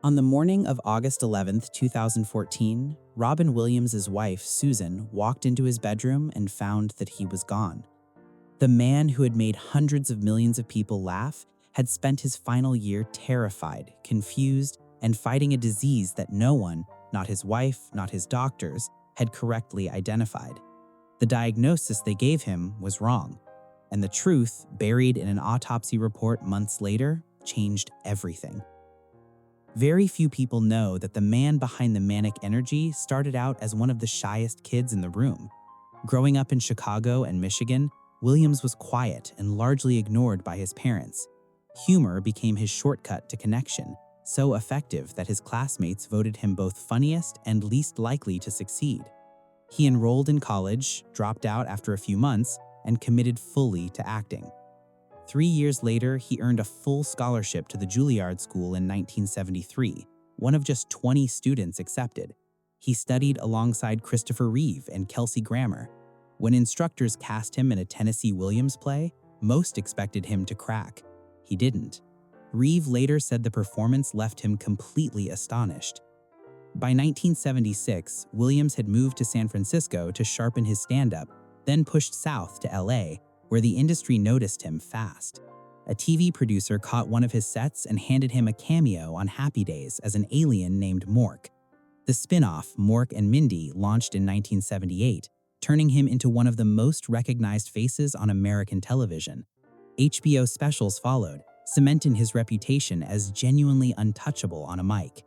On the morning of August 11th, 2014, Robin Williams' wife, Susan, walked into his bedroom and found that he was gone. The man who had made hundreds of millions of people laugh had spent his final year terrified, confused, and fighting a disease that no one, not his wife, not his doctors, had correctly identified. The diagnosis they gave him was wrong, and the truth, buried in an autopsy report months later, changed everything. Very few people know that the man behind the manic energy started out as one of the shyest kids in the room. Growing up in Chicago and Michigan, Williams was quiet and largely ignored by his parents. Humor became his shortcut to connection, so effective that his classmates voted him both funniest and least likely to succeed. He enrolled in college, dropped out after a few months, and committed fully to acting. 3 years later, he earned a full scholarship to the Juilliard School in 1973, one of just 20 students accepted. He studied alongside Christopher Reeve and Kelsey Grammer. When instructors cast him in a Tennessee Williams play, most expected him to crack. He didn't. Reeve later said the performance left him completely astonished. By 1976, Williams had moved to San Francisco to sharpen his stand-up, then pushed south to LA, where the industry noticed him fast. A TV producer caught one of his sets and handed him a cameo on Happy Days as an alien named Mork. The spin-off, Mork and Mindy, launched in 1978, turning him into one of the most recognized faces on American television. HBO specials followed, cementing his reputation as genuinely untouchable on a mic.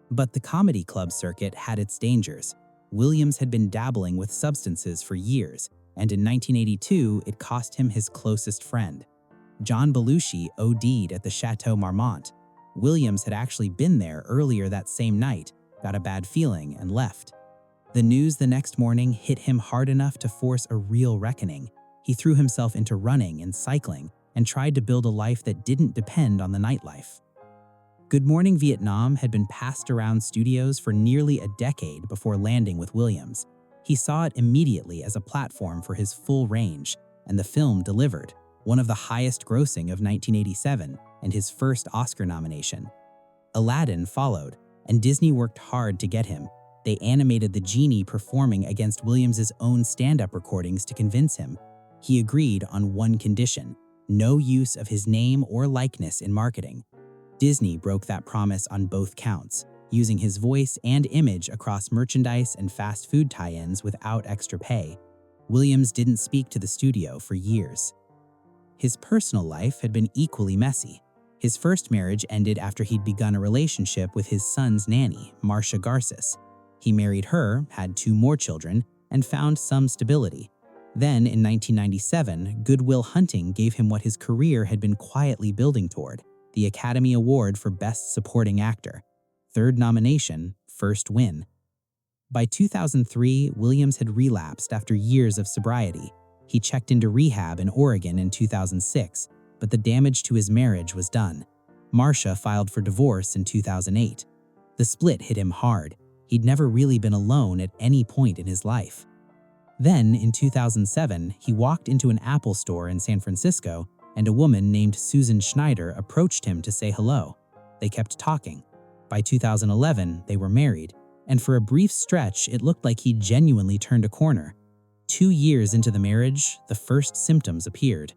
But the comedy club circuit had its dangers. Williams had been dabbling with substances for years, and in 1982, it cost him his closest friend. John Belushi OD'd at the Chateau Marmont. Williams had actually been there earlier that same night, got a bad feeling, and left. The news the next morning hit him hard enough to force a real reckoning. He threw himself into running and cycling and tried to build a life that didn't depend on the nightlife. Good Morning Vietnam had been passed around studios for nearly a decade before landing with Williams. He saw it immediately as a platform for his full range, and the film delivered, one of the highest grossing of 1987 and his first Oscar nomination. Aladdin followed, and Disney worked hard to get him. They animated the genie performing against Williams' own stand-up recordings to convince him. He agreed on one condition: no use of his name or likeness in marketing. Disney broke that promise on both counts, using his voice and image across merchandise and fast food tie-ins without extra pay. Williams didn't speak to the studio for years. His personal life had been equally messy. His first marriage ended after he'd begun a relationship with his son's nanny, Marcia Garces. He married her, had 2 more children, and found some stability. Then, in 1997, Good Will Hunting gave him what his career had been quietly building toward, the Academy Award for Best Supporting Actor. 3rd nomination, 1st win. By 2003, Williams had relapsed after years of sobriety. He checked into rehab in Oregon in 2006, but the damage to his marriage was done. Marcia filed for divorce in 2008. The split hit him hard. He'd never really been alone at any point in his life. Then, in 2007, he walked into an Apple store in San Francisco, and a woman named Susan Schneider approached him to say hello. They kept talking. By 2011, they were married, and for a brief stretch, it looked like he genuinely turned a corner. 2 years into the marriage, the first symptoms appeared.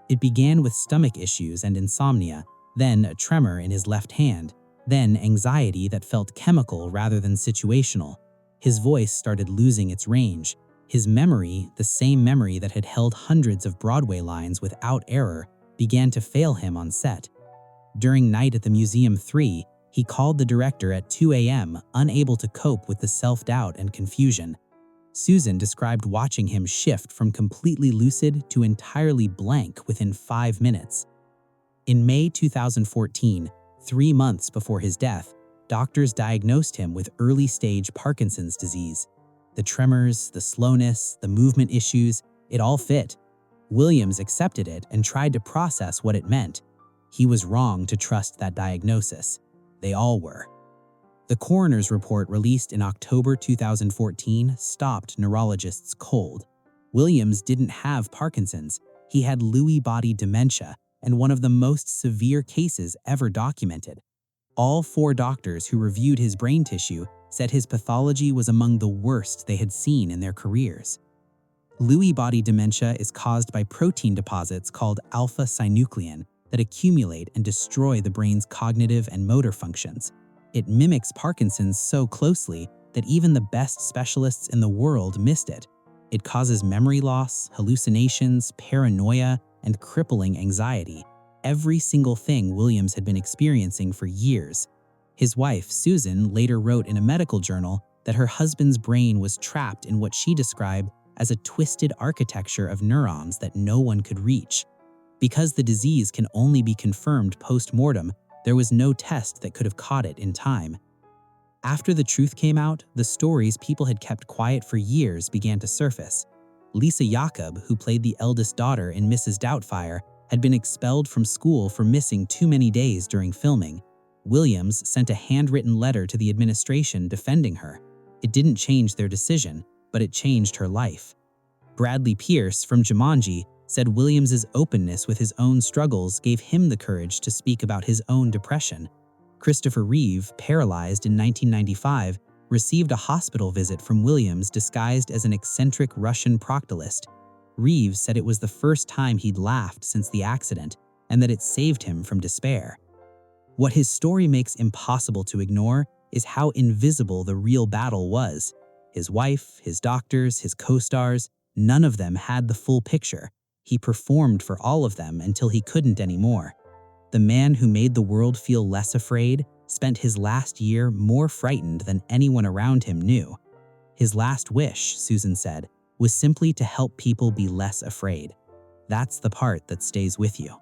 It began with stomach issues and insomnia, then a tremor in his left hand, then anxiety that felt chemical rather than situational. His voice started losing its range. His memory, the same memory that had held hundreds of Broadway lines without error, began to fail him on set. During Night at the Museum 3, he called the director at 2 a.m., unable to cope with the self-doubt and confusion. Susan described watching him shift from completely lucid to entirely blank within 5 minutes. In May 2014, 3 months before his death, doctors diagnosed him with early-stage Parkinson's disease. The tremors, the slowness, the movement issues, it all fit. Williams accepted it and tried to process what it meant. He was wrong to trust that diagnosis. They all were. The coroner's report released in October 2014 stopped neurologists cold. Williams didn't have Parkinson's. He had Lewy body dementia, and one of the most severe cases ever documented. All 4 doctors who reviewed his brain tissue said his pathology was among the worst they had seen in their careers. Lewy body dementia is caused by protein deposits called alpha-synuclein that accumulate and destroy the brain's cognitive and motor functions. It mimics Parkinson's so closely that even the best specialists in the world missed it. It causes memory loss, hallucinations, paranoia, and crippling anxiety. Every single thing Williams had been experiencing for years. His wife, Susan, later wrote in a medical journal that her husband's brain was trapped in what she described as a twisted architecture of neurons that no one could reach. Because the disease can only be confirmed post-mortem, there was no test that could have caught it in time. After the truth came out, the stories people had kept quiet for years began to surface. Lisa Jakob, who played the eldest daughter in Mrs. Doubtfire, had been expelled from school for missing too many days during filming. Williams sent a handwritten letter to the administration defending her. It didn't change their decision, but it changed her life. Bradley Pierce from Jumanji said Williams's openness with his own struggles gave him the courage to speak about his own depression. Christopher Reeve, paralyzed in 1995, received a hospital visit from Williams disguised as an eccentric Russian proctologist. Reeve said it was the first time he'd laughed since the accident and that it saved him from despair. What his story makes impossible to ignore is how invisible the real battle was. His wife, his doctors, his co-stars, none of them had the full picture. He performed for all of them until he couldn't anymore. The man who made the world feel less afraid spent his last year more frightened than anyone around him knew. His last wish, Susan said, was simply to help people be less afraid. That's the part that stays with you.